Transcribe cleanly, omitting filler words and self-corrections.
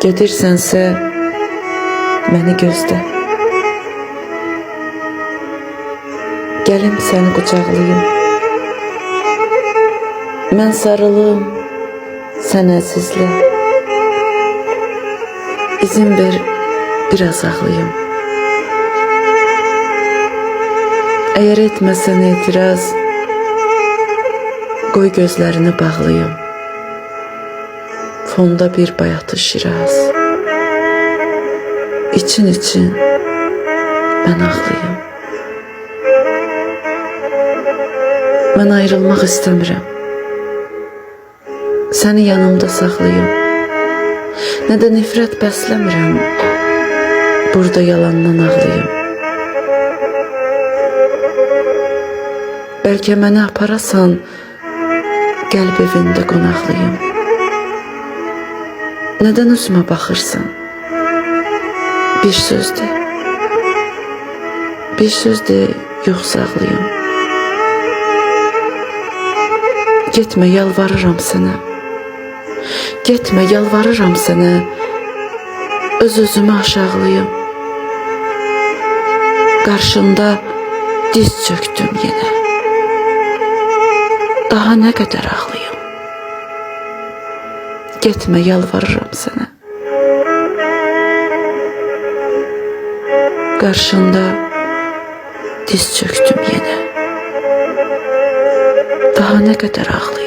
Gedirsənsə məni gözlə. Gəlim səni qucaqlayım. Mən sarılım, sən əzizlə. İzin ver, biraz ağlayım. Əgər etməsən etiraz, qoy gözlərini bağlayım. Fonda bir bayatı Şiraz. İçin mən ağlayım. Mən ayrılmaq istəmirəm. Səni yanımda saxlayım. Nə də nifrət bəsləmirəm. Burada yalandan ağlayım. Bəlkə məni aparasan, qəlb evində qonaqlayım. Nədən üzümə baxırsan? Bir sözdür. Bir sözdür, yoxsa ağlayım. Getmə, yalvarıram sənə. Getmə, yalvarıram sənə. Öz-özümü aşağılayım. Qarşında diz çöktüm yenə. Daha nə qədər ağlayım. Getmə, yalvarıram sənə. Qarşında diz çöktüm yenə. Daha nə qədər ağlayım.